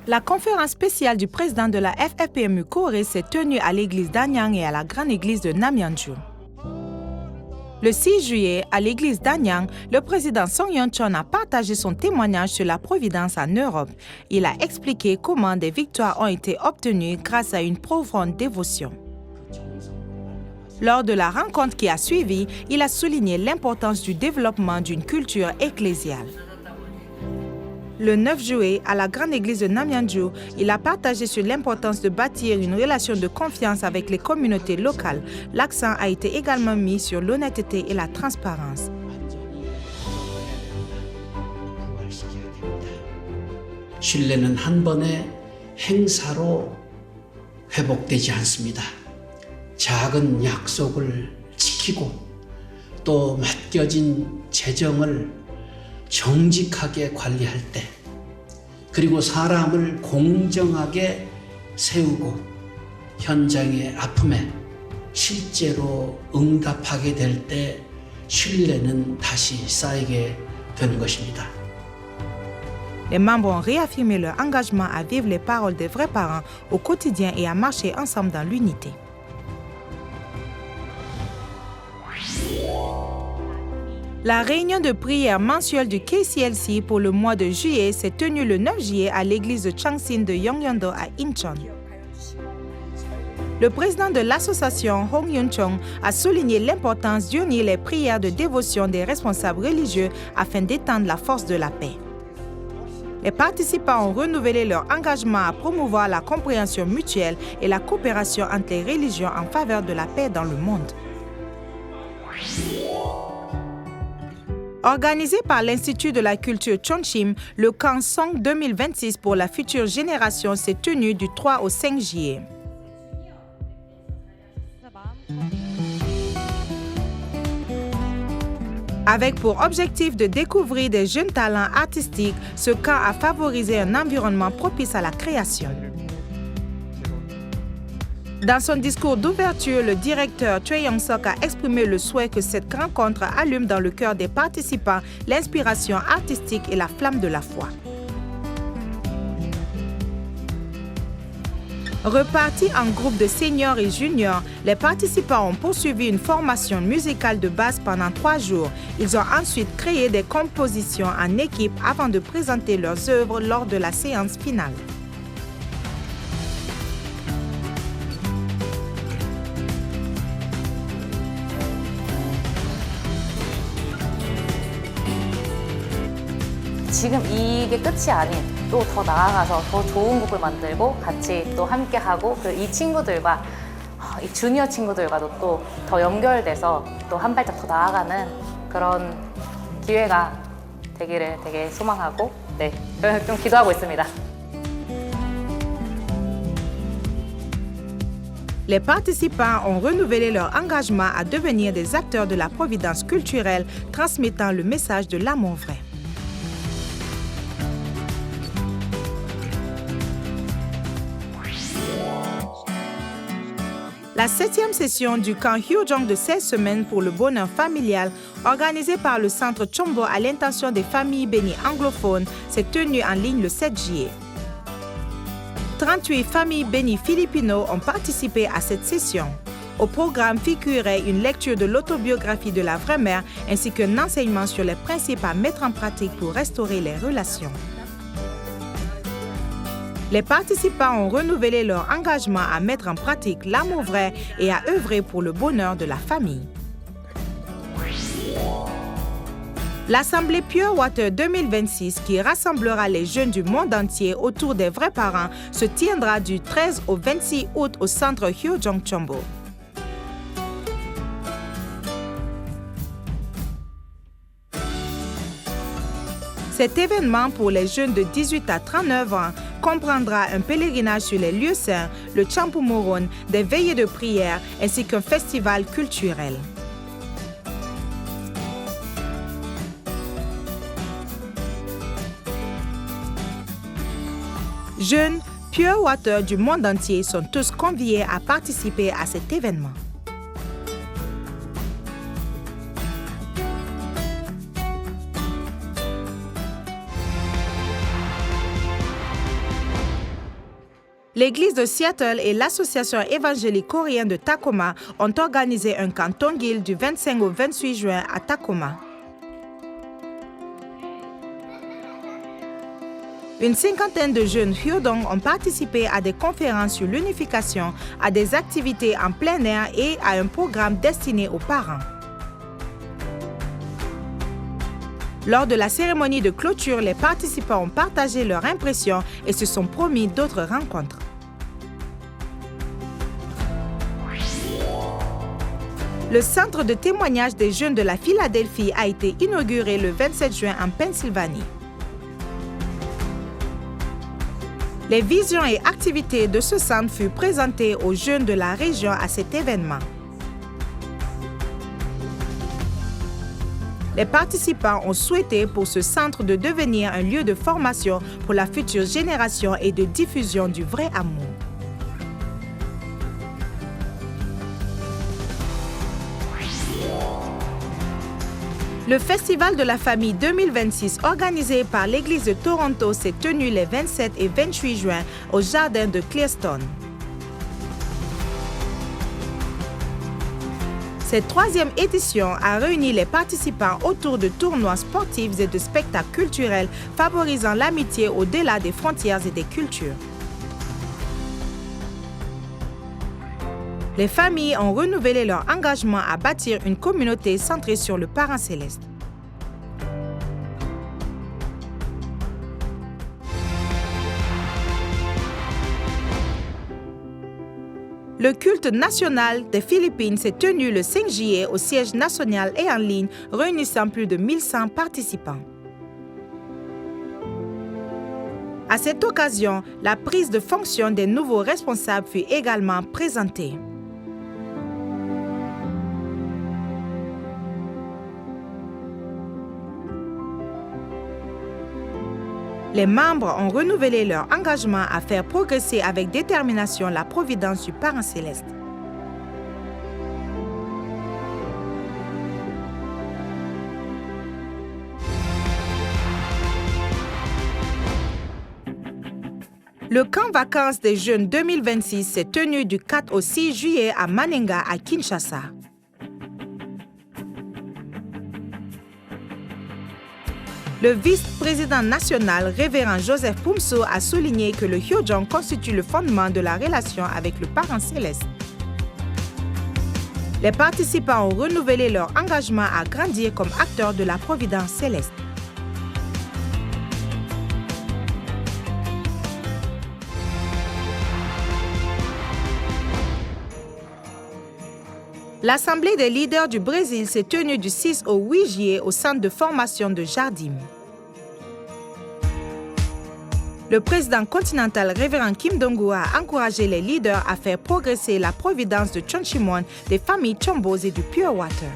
La conférence spéciale du président de la FFPMU Corée s'est tenue à l'église d'Anyang et à la grande église de Namyeonju. Le 6 juillet, à l'église d'Anyang, le président Song Yeon-chon a partagé son témoignage sur la providence en Europe. Il a expliqué comment des victoires ont été obtenues grâce à une profonde dévotion. Lors de la rencontre qui a suivi, il a souligné l'importance du développement d'une culture ecclésiale. Le 9 juillet, à la grande église de Namyeonju, il a partagé sur l'importance de bâtir une relation de confiance avec les communautés locales. L'accent a été également mis sur l'honnêteté et la transparence. 신뢰는 한 번의 행사로 회복되지 않습니다. 작은 약속을 지키고 또 맡겨진 재정을 정직하게 관리할 때, 그리고 사람을 공정하게 세우고 현장의 아픔에 실제로 응답하게 될 때 신뢰는 다시 쌓이게 되는 것입니다. Les membres ont réaffirmé leur engagement à vivre les paroles des vrais parents au quotidien et à marcher ensemble dans l'unité. La réunion de prière mensuelle du KCLC pour le mois de juillet s'est tenue le 9 juillet à l'église de Changsin de Yongyeon-do à Incheon. Le président de l'association, Hong Yun-chong, a souligné l'importance d'unir les prières de dévotion des responsables religieux afin d'étendre la force de la paix. Les participants ont renouvelé leur engagement à promouvoir la compréhension mutuelle et la coopération entre les religions en faveur de la paix dans le monde. Organisé par l'Institut de la culture Chonchim, le camp Song 2026 pour la future génération s'est tenu du 3 au 5 juillet. Avec pour objectif de découvrir des jeunes talents artistiques, ce camp a favorisé un environnement propice à la création. Dans son discours d'ouverture, le directeur Choi Young-sok a exprimé le souhait que cette rencontre allume dans le cœur des participants l'inspiration artistique et la flamme de la foi. Repartis en groupe de seniors et juniors, les participants ont poursuivi une formation musicale de base pendant 3 jours. Ils ont ensuite créé des compositions en équipe avant de présenter leurs œuvres lors de la séance finale. 지금 이게 끝이 아닌 또 더 나아가서 더 좋은 곡을 만들고 같이 또 함께하고 이 친구들과 이 주니어 친구들과도 또 더 연결돼서 또 한 발짝 더 나아가는 그런 기회가 되기를 되게 소망하고 좀 기도하고 있습니다. Les participants ont renouvelé leur engagement à devenir des acteurs de la providence culturelle, transmettant le message de l'amour vrai. La 7e session du camp Hyojong de 16 semaines pour le bonheur familial, organisée par le Centre Chombo à l'intention des familles bénies anglophones, s'est tenue en ligne le 7 juillet. 38 familles bénies filipino ont participé à cette session. Au programme figurait une lecture de l'autobiographie de la vraie mère ainsi qu'un enseignement sur les principes à mettre en pratique pour restaurer les relations. Les participants ont renouvelé leur engagement à mettre en pratique l'amour vrai et à œuvrer pour le bonheur de la famille. L'Assemblée Pure Water 2026, qui rassemblera les jeunes du monde entier autour des vrais parents, se tiendra du 13 au 26 août au centre Hyojong Chombo. Cet événement pour les jeunes de 18 à 39 ans comprendra un pèlerinage sur les lieux saints, le Champumoron, des veillées de prière ainsi qu'un festival culturel. Jeunes, Pure Water du monde entier sont tous conviés à participer à cet événement. L'Église de Seattle et l'Association évangélique coréenne de Tacoma ont organisé un camp Tongil du 25 au 28 juin à Tacoma. Une cinquantaine de jeunes Hyodong ont participé à des conférences sur l'unification, à des activités en plein air et à un programme destiné aux parents. Lors de la cérémonie de clôture, les participants ont partagé leurs impressions et se sont promis d'autres rencontres. Le centre de témoignage des jeunes de la Philadelphie a été inauguré le 27 juin en Pennsylvanie. Les visions et activités de ce centre furent présentées aux jeunes de la région à cet événement. Les participants ont souhaité pour ce centre de devenir un lieu de formation pour la future génération et de diffusion du vrai amour. Le Festival de la famille 2026 organisé par l'Église de Toronto s'est tenu les 27 et 28 juin au jardin de Clearstone. Cette troisième édition a réuni les participants autour de tournois sportifs et de spectacles culturels favorisant l'amitié au-delà des frontières et des cultures. Les familles ont renouvelé leur engagement à bâtir une communauté centrée sur le parent céleste. Le culte national des Philippines s'est tenu le 5 juillet au siège national et en ligne, réunissant plus de 1100 participants. À cette occasion, la prise de fonction des nouveaux responsables fut également présentée. Les membres ont renouvelé leur engagement à faire progresser avec détermination la providence du Parent céleste. Le camp vacances des jeunes 2026 s'est tenu du 4 au 6 juillet à Manenga, à Kinshasa. Le vice-président national, révérend Joseph Pumso, a souligné que le Hyojong constitue le fondement de la relation avec le Parent céleste. Les participants ont renouvelé leur engagement à grandir comme acteurs de la providence céleste. L'Assemblée des leaders du Brésil s'est tenue du 6 au 8 juillet au centre de formation de Jardim. Le président continental, révérend Kim Dong-gu, a encouragé les leaders à faire progresser la providence de Chonchimon, des familles Chombos et du Pure Water.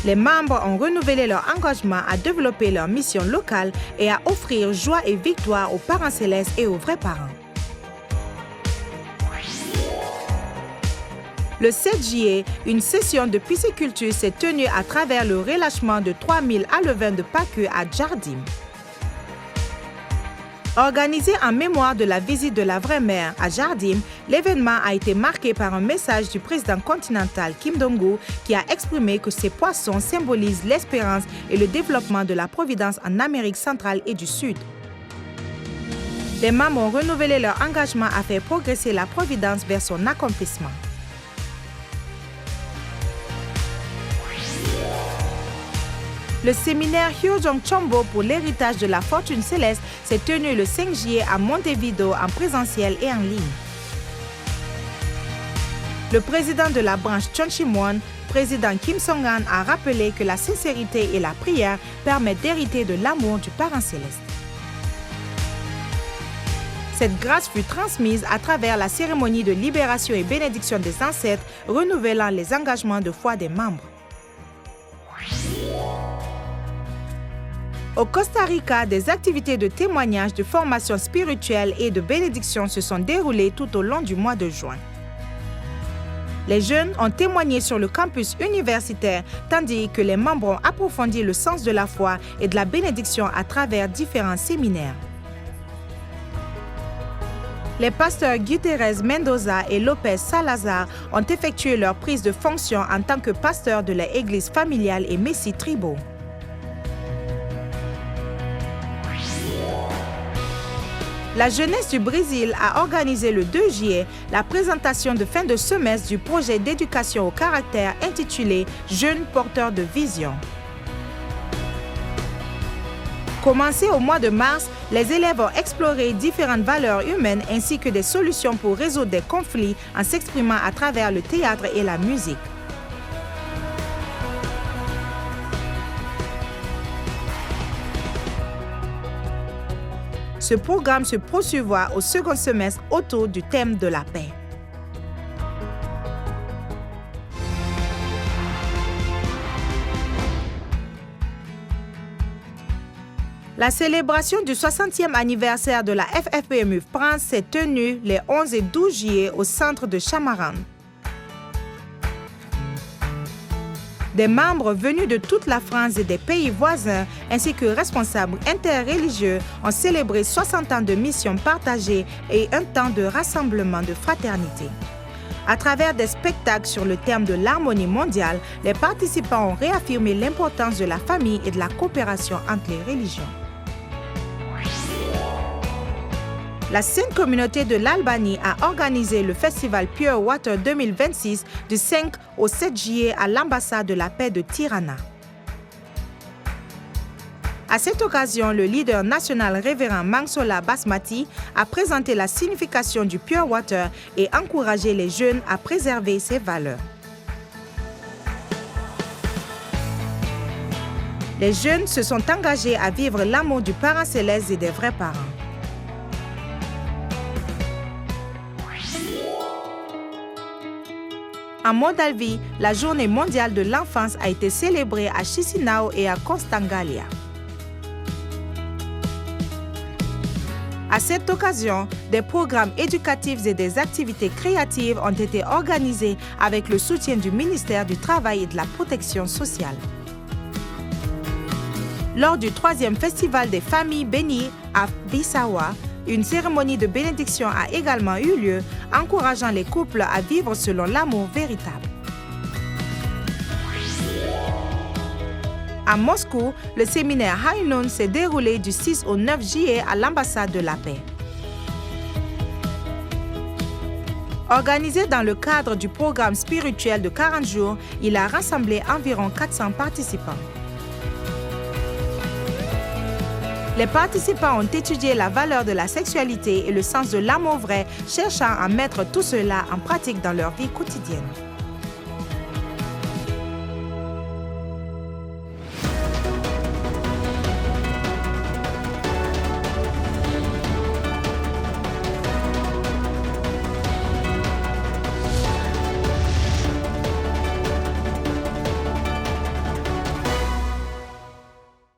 Les membres ont renouvelé leur engagement à développer leur mission locale et à offrir joie et victoire aux parents célestes et aux vrais parents. Le 7 juillet, une session de pisciculture s'est tenue à travers le relâchement de 3000 alevins de Pâques à Jardim. Organisé en mémoire de la visite de la vraie mère à Jardim, l'événement a été marqué par un message du président continental Kim Dong-gu qui a exprimé que ces poissons symbolisent l'espérance et le développement de la providence en Amérique centrale et du Sud. Les membres ont renouvelé leur engagement à faire progresser la providence vers son accomplissement. Le séminaire Hyojong Chombo pour l'héritage de la fortune céleste s'est tenu le 5 juillet à Montevideo en présentiel et en ligne. Le président de la branche Chonchimon, président Kim Song-han, a rappelé que la sincérité et la prière permettent d'hériter de l'amour du Parent céleste. Cette grâce fut transmise à travers la cérémonie de libération et bénédiction des ancêtres, renouvelant les engagements de foi des membres. Au Costa Rica, des activités de témoignage, de formation spirituelle et de bénédiction se sont déroulées tout au long du mois de juin. Les jeunes ont témoigné sur le campus universitaire, tandis que les membres ont approfondi le sens de la foi et de la bénédiction à travers différents séminaires. Les pasteurs Gutiérrez Mendoza et Lopez Salazar ont effectué leur prise de fonction en tant que pasteurs de l'église familiale et Messie Tribaux. La jeunesse du Brésil a organisé le 2 juillet la présentation de fin de semestre du projet d'éducation au caractère intitulé « Jeunes porteurs de vision ». Commencé au mois de mars, les élèves ont exploré différentes valeurs humaines ainsi que des solutions pour résoudre des conflits en s'exprimant à travers le théâtre et la musique. Ce programme se poursuivra au second semestre autour du thème de la paix. La célébration du 60e anniversaire de la FFPMU France s'est tenue les 11 et 12 juillet au centre de Chamarande. Des membres venus de toute la France et des pays voisins, ainsi que responsables interreligieux, ont célébré 60 ans de mission partagée et un temps de rassemblement de fraternité. À travers des spectacles sur le thème de l'harmonie mondiale, les participants ont réaffirmé l'importance de la famille et de la coopération entre les religions. La Sainte Communauté de l'Albanie a organisé le festival Pure Water 2026 du 5 au 7 juillet à l'ambassade de la paix de Tirana. À cette occasion, le leader national révérend Mangsola Basmati a présenté la signification du Pure Water et encouragé les jeunes à préserver ses valeurs. Les jeunes se sont engagés à vivre l'amour du parent céleste et des vrais parents. En Moldavie, la Journée mondiale de l'enfance a été célébrée à Chisinau et à Constangalia. À cette occasion, des programmes éducatifs et des activités créatives ont été organisés avec le soutien du ministère du Travail et de la Protection sociale. Lors du 3e Festival des familles bénies à Bissawa, une cérémonie de bénédiction a également eu lieu, encourageant les couples à vivre selon l'amour véritable. À Moscou, le séminaire High Noon s'est déroulé du 6 au 9 juillet à l'ambassade de la paix. Organisé dans le cadre du programme spirituel de 40 jours, il a rassemblé environ 400 participants. Les participants ont étudié la valeur de la sexualité et le sens de l'amour vrai, cherchant à mettre tout cela en pratique dans leur vie quotidienne.